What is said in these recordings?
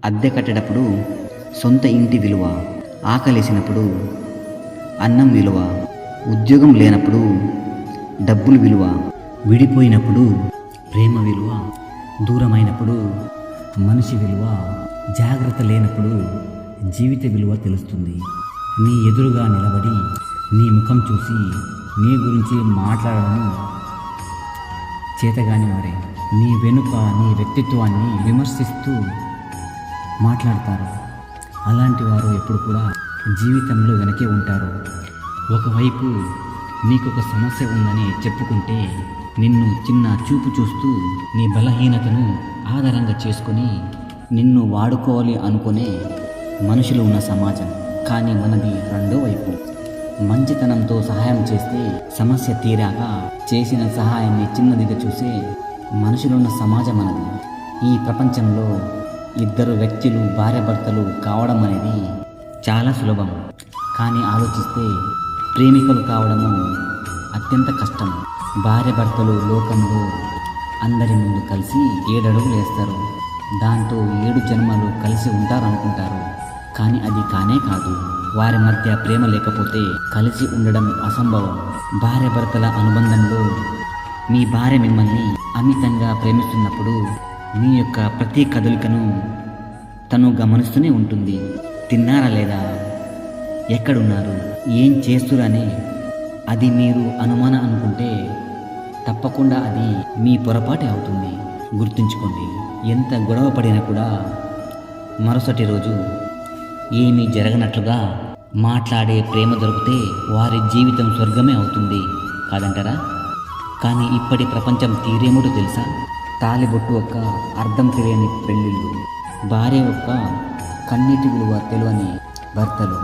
అద్దె కట్టేటప్పుడు సొంత ఇంటి విలువ, ఆకలేసినప్పుడు అన్నం విలువ, ఉద్యోగం లేనప్పుడు డబ్బులు విలువ, విడిపోయినప్పుడు ప్రేమ విలువ, దూరమైనప్పుడు మనిషి విలువ, జాగ్రత్త లేనప్పుడు జీవిత విలువ తెలుస్తుంది. నీ ఎదురుగా నిలబడి నీ ముఖం చూసి నీ గురించి మాట్లాడడం చేతగాని వారే నీ వెనుక నీ వ్యక్తిత్వాన్ని విమర్శిస్తూ మాట్లాడతారు. అలాంటి వారు ఎప్పుడు కూడా జీవితంలో వెనకే ఉంటారు. ఒకవైపు నీకొక సమస్య ఉందని చెప్పుకుంటే నిన్ను చిన్న చూపు చూస్తూ నీ బలహీనతను ఆధారంగా చేసుకొని నిన్ను వాడుకోవాలి అనుకునే మనుషులు ఉన్న సమాజం. కానీ మనది రెండో వైపు. మంచితనంతో సహాయం చేస్తే సమస్య తీరాక చేసిన సహాయాన్ని చిన్నదిగా చూసే మనుషులున్న సమాజం మనది. ఈ ప్రపంచంలో ఇద్దరు వ్యక్తులు భార్యాభర్తలు కావడం అనేది చాలా సులభం. కానీ ఆలోచిస్తే ప్రేమికులు కావడము అత్యంత కష్టం. భార్యాభర్తలు లోకంలో అందరి ముందు కలిసి 7 అడుగులు వేస్తారు. దాంతో 7 జన్మలు కలిసి ఉంటారనుకుంటారు. కానీ అది కానే కాదు. వారి మధ్య ప్రేమ లేకపోతే కలిసి ఉండడం అసంభవం. భార్యాభర్తల అనుబంధంలో మీ భార్య మిమ్మల్ని అమితంగా ప్రేమిస్తున్నప్పుడు మీ యొక్క ప్రతి కదలికను తను గమనిస్తూనే ఉంటుంది. తిన్నారా లేదా, ఎక్కడున్నారు, ఏం చేస్తురని అది మీరు అనుమానం అనుకుంటే తప్పకుండా అది మీ పొరపాటే అవుతుంది. గుర్తుంచుకోండి, ఎంత గొడవ పడినా కూడా మరుసటి రోజు ఏమీ జరగనట్లుగా మాట్లాడే ప్రేమ దొరికితే వారి జీవితం స్వర్గమే అవుతుంది కాదంటారా? కానీ ఇప్పటి ప్రపంచం తీరేముటో తెలుసా? తాలిబొట్టు యొక్క అర్థం తెలియని పెళ్ళిళ్ళు, భార్య యొక్క కన్నీటి విలువ తెలియని భర్తలు,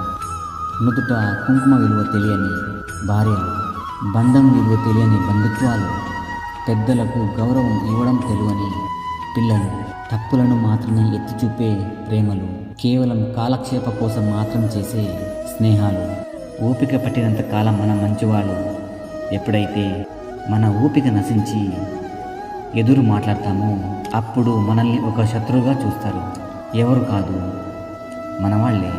నుదుట కుంకుమ విలువ తెలియని భార్యలు, బంధం విలువ తెలియని బంధుత్వాలు, పెద్దలకు గౌరవం ఇవ్వడం తెలియని పిల్లలు, తప్పులను మాత్రమే ఎత్తి చూపే ప్రేమలు, కేవలం కాలక్షేప కోసం మాత్రం చేసే స్నేహాలు. ఓపిక పట్టినంత కాలం మన మంచివాళ్ళు. ఎప్పుడైతే మన ఓపిక నశించి ఎదురు మాట్లాడతామో అప్పుడు మనల్ని ఒక శత్రువుగా చూస్తారు. ఎవరు కాదు, మన వాళ్ళే.